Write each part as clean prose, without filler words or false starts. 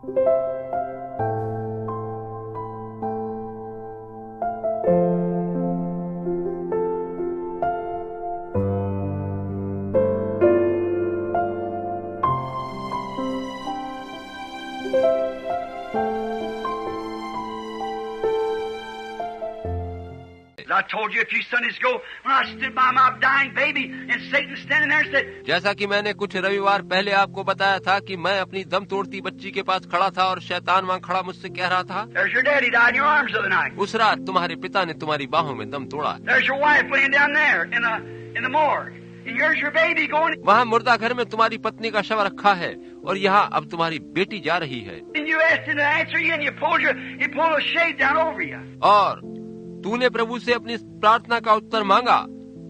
I told you a few Sundays ago when I stood by my dying baby and Satan standing there and said, जैसा कि मैंने कुछ रविवार पहले आपको बताया था कि मैं अपनी दम तोड़ती बच्ची के पास खड़ा था और शैतान वहाँ खड़ा मुझसे कह रहा था, there's your daddy died in your arms the other night. उस रात तुम्हारे पिता ने तुम्हारी बाहों में दम तोड़ा। There's your wife laying down there in the morgue. And here's your baby going. वहाँ मुर्दा घर में तुम्हारी पत्नी का शव रखा है और यहाँ अब तुम्हारी बेटी जा रही है। And you asked him to answer you and you pulled a shade down over you. और तूने प्रभु से अपनी प्रार्थना का उत्तर मांगा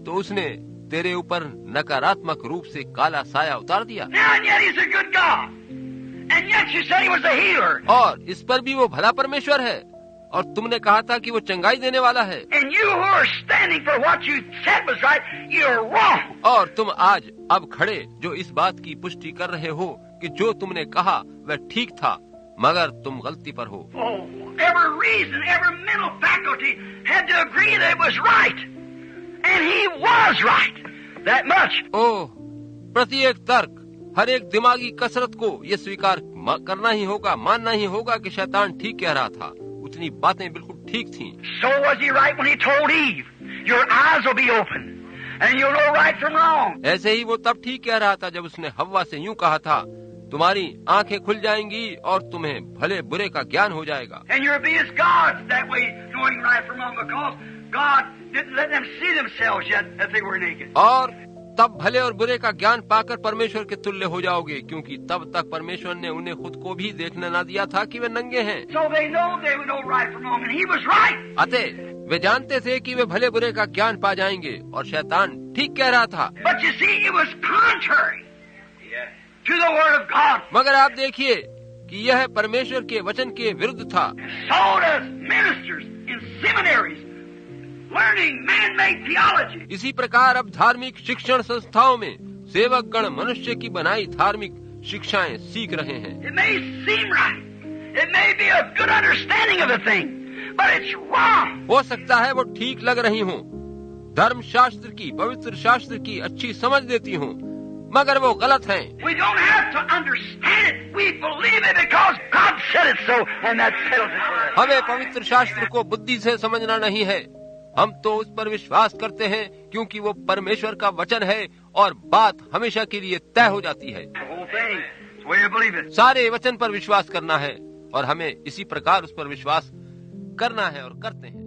तो उसने तेरे ऊपर नकारात्मक रूप से काला साया उतार दिया। And yet he's a good God. And yet you said he was a healer. और इस पर भी वो भला परमेश्वर है और तुमने कहा था कि वो चंगाई देने वाला है। And you who are standing for what you said was right, you're wrong. और तुम आज अब खड़े जो इस बात की पुष्टि कर रहे हो कि जो तुमने कहा वह ठीक था, मगर तुम गलती पर हो। Oh, every reason, every mental faculty had to agree that it was right. And he was right. That much. ओह, प्रत्येक तर्क, हर एक दिमागी कसरत को ये स्वीकार करना ही होगा, मानना ही होगा कि शैतान ठीक कह रहा था। उतनी बातें बिल्कुल ठीक थीं। So was he right when he told Eve, your eyes will be open and you'll know right from wrong. ऐसे ही वो तब ठीक कह रहा था जब उसने हव्वा से यूं कहा था, तुम्हारी आंखें खुल जाएंगी और तुम्हें भले बुरे का ज्ञान हो जाएगा। And you'll be as gods that way, knowing right from wrong, because God didn't let them see themselves yet that they were naked. और तब भले और बुरे का ज्ञान पाकर परमेश्वर के तुल्य हो जाओगे, क्योंकि तब तक परमेश्वर ने उन्हें खुद को भी देखने न दिया था कि वे नंगे हैं। So they would know right from wrong, and he was right. अतः वे जानते थे कि वे भले बुरे का ज्ञान पा जाएंगे और शैतान ठीक कह रहा था। But you see, it was contrary to the word of God. मगर आप देखिए कि यह परमेश्वर के वचन के विरुद्ध था। So does ministers in seminaries learning man-made theology. इसी प्रकार अब धार्मिक शिक्षण संस्थाओं में सेवक गण मनुष्य की बनाई धार्मिक शिक्षाएं सीख रहे हैं। It may seem right. It may be a good understanding of the thing, but it's wrong. हो सकता है वो ठीक लग रही हों, धर्म शास्त्र की, पवित्र शास्त्र की अच्छी समझ देती हों, मगर वो गलत हैं। We don't have to understand it. We believe it because God said it so, and that settles it for us. हमें पवित्र शास्त्र को बुद्धि से समझना नहीं है, हम तो उस पर विश्वास करते हैं क्योंकि वो परमेश्वर का वचन है और बात हमेशा के लिए तय हो जाती है। The whole thing. It's the way you believe it. सारे वचन पर विश्वास करना है और हमें इसी प्रकार उस पर विश्वास करना है और करते हैं।